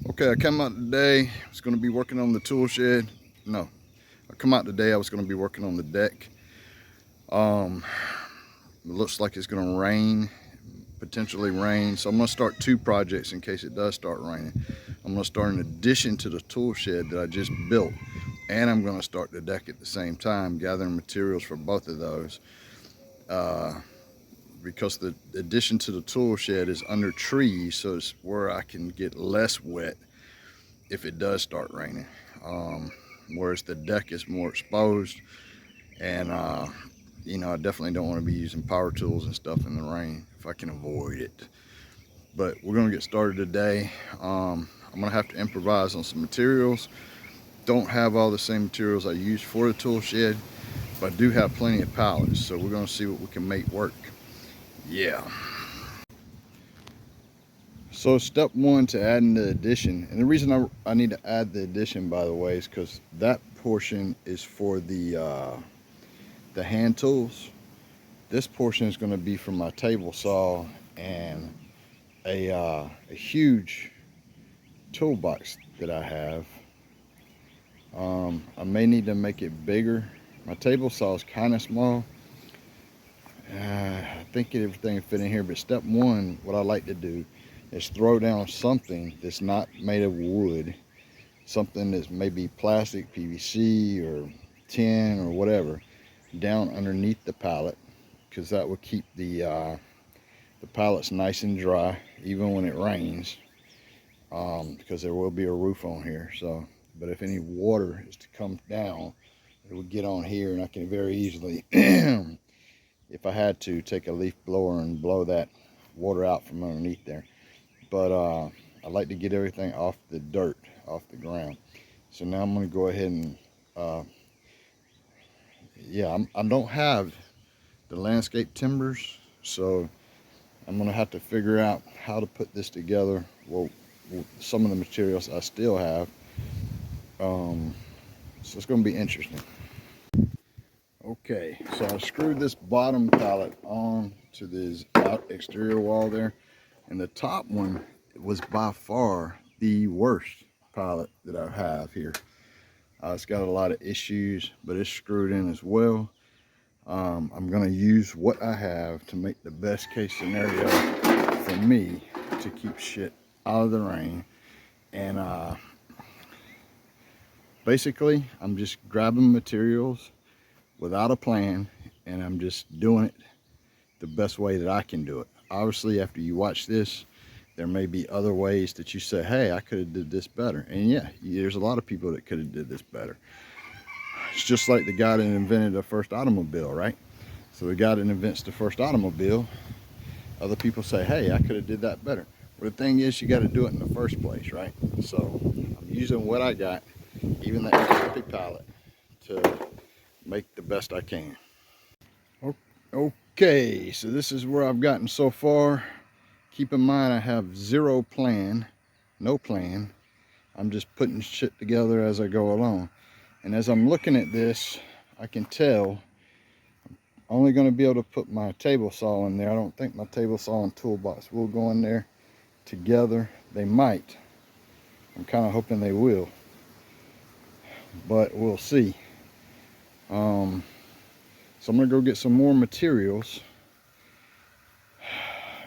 Okay, I come out today. I was going to be working on the tool shed. No, I come out today. I was going to be working on the deck. It looks like it's going to rain, potentially rain. So I'm going to start two projects in case it does start raining. I'm going to start an addition to the tool shed that I just built, and I'm going to start the deck at the same time, gathering materials for both of those. Because the addition to the tool shed is under trees, so it's where I can get less wet if it does start raining. Whereas the deck is more exposed, and I definitely don't want to be using power tools and stuff in the rain if I can avoid it. But we're gonna get started today. I'm gonna have to improvise on some materials. Don't have all the same materials I used for the tool shed, but I do have plenty of pallets, so we're gonna see what we can make work. Yeah. So step one to adding the addition, and the reason I need to add the addition, by the way, is because that portion is for the hand tools. This portion is going to be for my table saw and a huge toolbox that I have. I may need to make it bigger. My table saw is kind of small. I think everything will fit in here, but step one, what I like to do is throw down something that's not made of wood, something that's maybe plastic, PVC, or tin, or whatever, down underneath the pallet, because that will keep the pallets nice and dry even when it rains, because there will be a roof on here. So, but if any water is to come down, it would get on here, and I can very easily if I had to, take a leaf blower and blow that water out from underneath there. But I like to get everything off the dirt, off the ground. So now I'm going to go ahead and I don't have the landscape timbers, so I'm going to have to figure out how to put this together. Well, some of the materials I still have, so it's going to be interesting. Okay, so I screwed this bottom pallet on to this exterior wall there, and the top one was by far the worst pallet that I have here. It's got a lot of issues, but it's screwed in as well. I'm going to use what I have to make the best case scenario for me to keep shit out of the rain. And basically, I'm just grabbing materials without a plan, and I'm just doing it the best way that I can do it. Obviously, after you watch this, there may be other ways that you say, hey, I could have did this better. And yeah, there's a lot of people that could have did this better. It's just like the guy that invented the first automobile, right? So the guy that invents the first automobile, other people say, hey, I could have did that better. But the thing is, you got to do it in the first place, right? So I'm using what I got, even the empty pallet, to make the best I can. Okay, so this is where I've gotten so far. Keep in mind, I have zero plan, no plan. I'm just putting shit together as I go along. And as I'm looking at this, I can tell I'm only going to be able to put my table saw in there. I don't think my table saw and toolbox will go in there together. They might. I'm kind of hoping they will, but we'll see. So I'm gonna go get some more materials,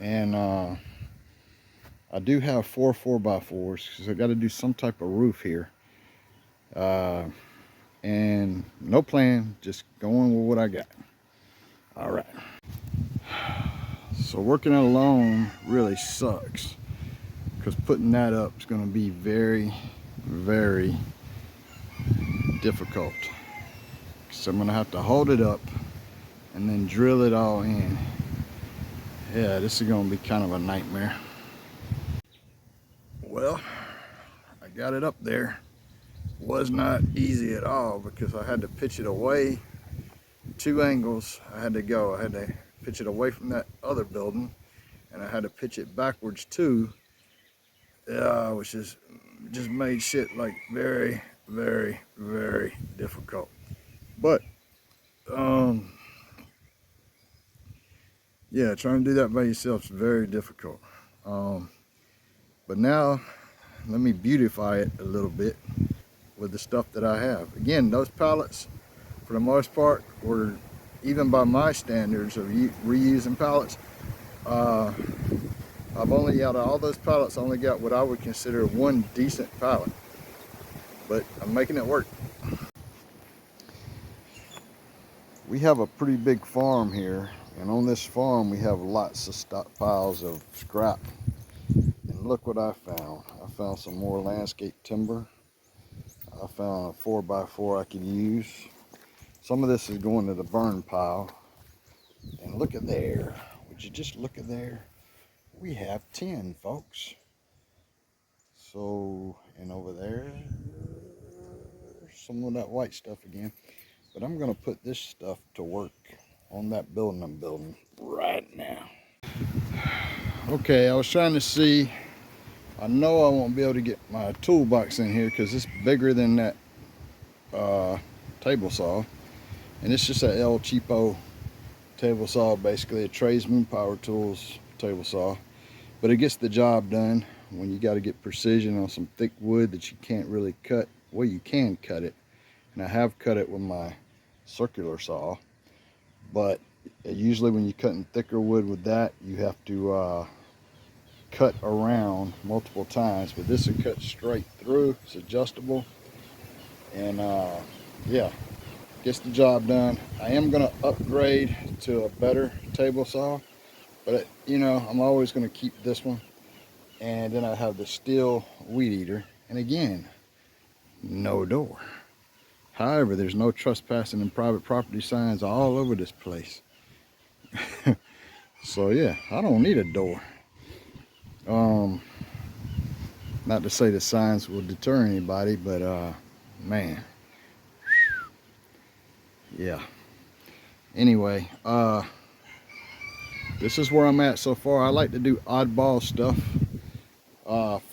and I do have 4x4s because I got to do some type of roof here, and no plan, just going with what I got. All right. So working it alone really sucks, because putting that up is going to be very, very difficult. So I'm going to have to hold it up and then drill it all in. Yeah, this is going to be kind of a nightmare. Well, I got it up there. Was not easy at all, because I had to pitch it away. Two angles I had to go. I had to pitch it away from that other building, and I had to pitch it backwards too, which is just made shit like very, very, very difficult. But yeah, trying to do that by yourself is very difficult. But now let me beautify it a little bit with the stuff that I have. Again, those pallets, for the most part, were, even by my standards of reusing pallets, I've only, out of all those pallets, I only got what I would consider one decent pallet. But I'm making it work. We have a pretty big farm here, and on this farm we have lots of stockpiles of scrap. And look what I found. I found some more landscape timber. I found a 4x4 I could use. Some of this is going to the burn pile. And look at there. Would you just look at there? We have 10, folks. So, and over there, some of that white stuff again. But I'm gonna put this stuff to work on that building I'm building right now. Okay, I was trying to see, I know I won't be able to get my toolbox in here because it's bigger than that table saw. And it's just a El Cheapo table saw, basically a Tradesman Power Tools table saw. But it gets the job done when you got to get precision on some thick wood that you can't really cut. Well, you can cut it, and I have cut it with my circular saw. But usually when you're cutting thicker wood with that, you have to cut around multiple times. But this will cut straight through. It's adjustable, and yeah, gets the job done. I am going to upgrade to a better table saw, but you know, I'm always going to keep this one. And then I have the steel weed eater, and again, no door. However, there's no trespassing and private property signs all over this place. So yeah, I don't need a door. Not to say the signs will deter anybody, but man, yeah. Anyway, this is where I'm at so far. I like to do oddball stuff.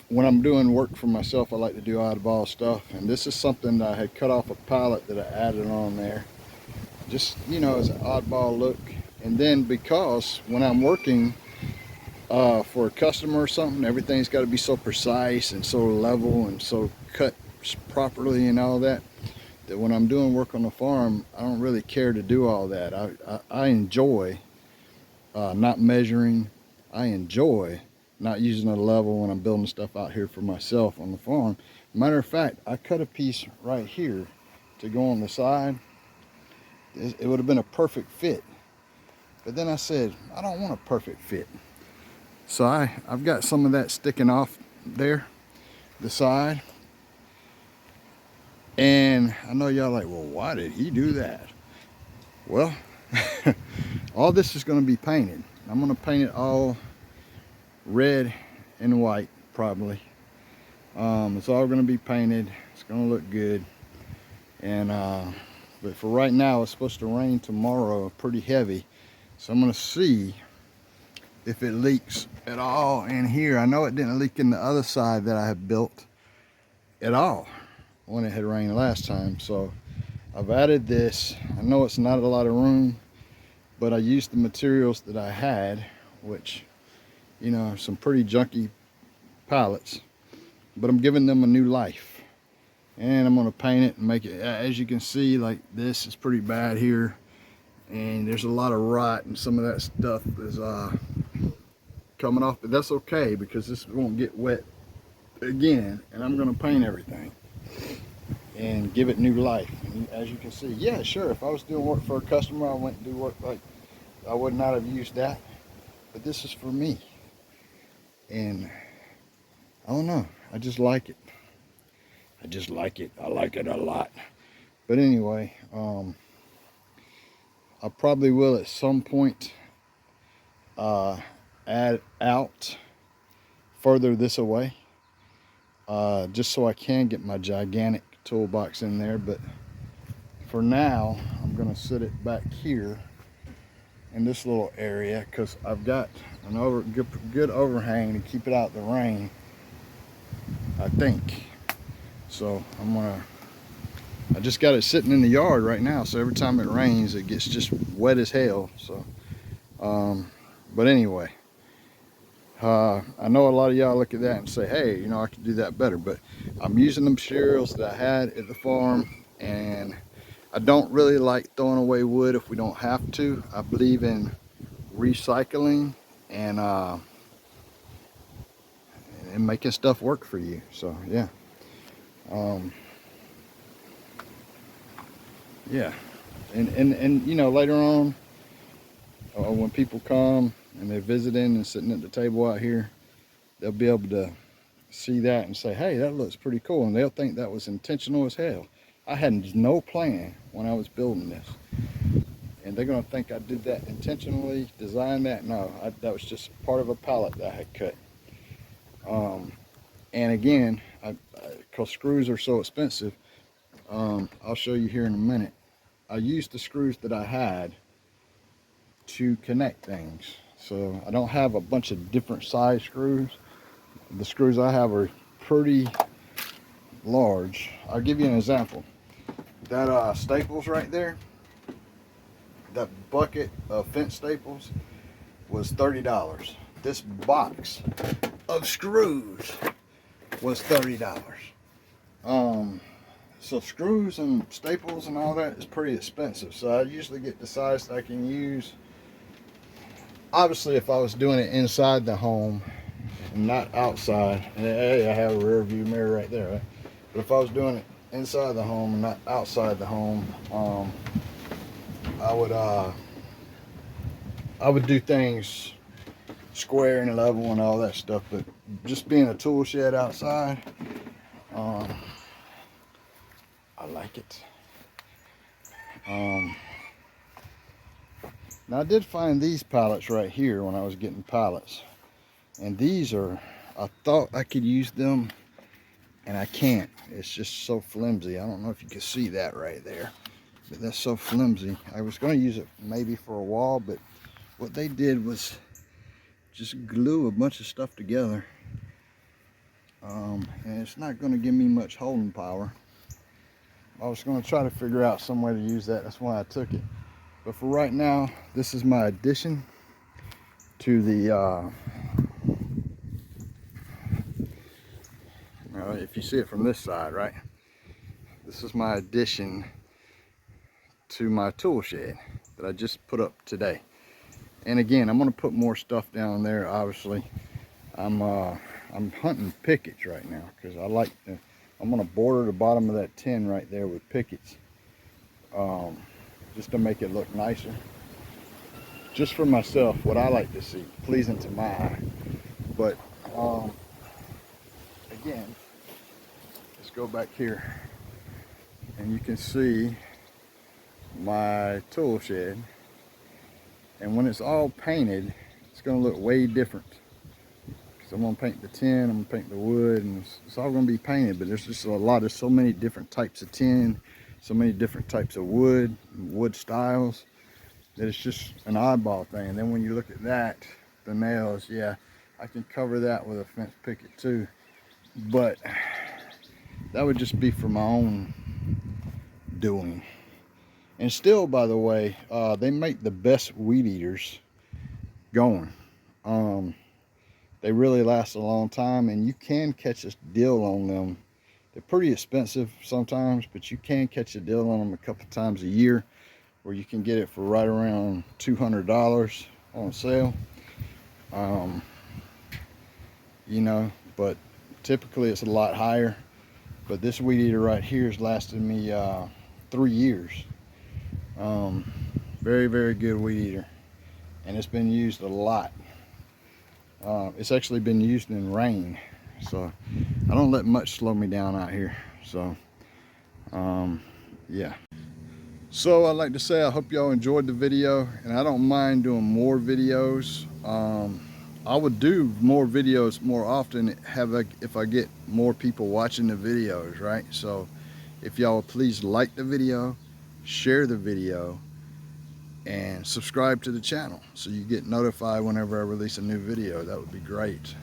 When I'm doing work for myself, I like to do oddball stuff. And this is something that I had cut off a pallet that I added on there. Just, you know, as an oddball look. And then because when I'm working for a customer or something, everything's got to be so precise and so level and so cut properly and all that, that when I'm doing work on the farm, I don't really care to do all that. I enjoy not measuring. I enjoy not using a level when I'm building stuff out here for myself on the farm. Matter of fact, I cut a piece right here to go on the side. It would have been a perfect fit. But then I said, I don't want a perfect fit. So I've got some of that sticking off there, the side. And I know y'all like, well, why did he do that? Well, all this is going to be painted. I'm going to paint it all red and white, probably. It's all going to be painted. It's going to look good. And but for right now, it's supposed to rain tomorrow, pretty heavy. So I'm going to see if it leaks at all in here. I know it didn't leak in the other side that I had built at all when it had rained last time. So I've added this. I know it's not a lot of room, but I used the materials that I had, which, you know, are some pretty junky pallets, but I'm giving them a new life. And I'm going to paint it and make it, as you can see, like this is pretty bad here, and there's a lot of rot and some of that stuff is coming off, but that's okay because this won't get wet again. And I'm going to paint everything and give it new life. And as you can see, yeah, sure, if I was doing work for a customer, I went and do work, like I would not have used that, but this is for me. And I don't know, I just like it. I just like it. I like it a lot. But anyway, I probably will at some point add out further this away, just so I can get my gigantic toolbox in there. But for now, I'm going to sit it back here in this little area because I've got an good overhang to keep it out of the rain, I think. So I just got it sitting in the yard right now, so every time it rains it gets just wet as hell. So but anyway, I know a lot of y'all look at that and say, hey, you know, I could do that better, but I'm using the materials that I had at the farm, and I don't really like throwing away wood if we don't have to. I believe in recycling and making stuff work for you. So yeah, yeah, and you know, later on, when people come and they're visiting and sitting at the table out here, they'll be able to see that and say, hey, that looks pretty cool, and they'll think that was intentional as hell. I had no plan when I was building this, and they're going to think I did that intentionally, designed that. No, that was just part of a pallet that I had cut. And again, because screws are so expensive, I'll show you here in a minute. I used the screws that I had to connect things. So I don't have a bunch of different size screws. The screws I have are pretty large. I'll give you an example. That staples right there, that bucket of fence staples was $30. This box of screws was $30. So screws and staples and all that is pretty expensive. So I usually get the size that I can use. Obviously, if I was doing it inside the home and not outside, and hey, I have a rear view mirror right there, right? But if I was doing it inside the home and not outside the home, I would do things square and level and all that stuff. But just being a tool shed outside, I like it. Now I did find these pallets right here when I was getting pallets, and these are, I thought I could use them, and I can't. It's just so flimsy. I don't know if you can see that right there, but that's so flimsy. I was going to use it maybe for a wall, but what they did was just glue a bunch of stuff together, and it's not going to give me much holding power. I was going to try to figure out some way to use that. That's why I took it. But for right now, this is my addition to the, if you see it from this side, right? This is my addition to my tool shed that I just put up today. And again, I'm going to put more stuff down there. Obviously, I'm hunting pickets right now because I like to. I'm going to border the bottom of that tin right there with pickets, just to make it look nicer. Just for myself, what I like to see, pleasing to my eye. But again, let's go back here, and you can see my tool shed. And when it's all painted, it's going to look way different. I'm going to paint the tin, I'm going to paint the wood, and it's all going to be painted, but there's just so many different types of tin, so many different types of wood styles, that it's just an oddball thing. And then when you look at that, the nails, yeah, I can cover that with a fence picket too, but that would just be for my own doing. And still, by the way, they make the best weed eaters going. They really last a long time, and you can catch a deal on them. They're pretty expensive sometimes, but you can catch a deal on them a couple times a year where you can get it for right around $200 on sale. You know, but typically it's a lot higher. But this weed eater right here has lasted me 3 years. Very, very good weed eater, and it's been used a lot. It's actually been used in rain, so I don't let much slow me down out here. So yeah, so I'd like to say I hope y'all enjoyed the video, and I don't mind doing more videos. I would do more videos more often if I get more people watching the videos, right? So if y'all please like the video, share the video, and subscribe to the channel so you get notified whenever I release a new video. That would be great.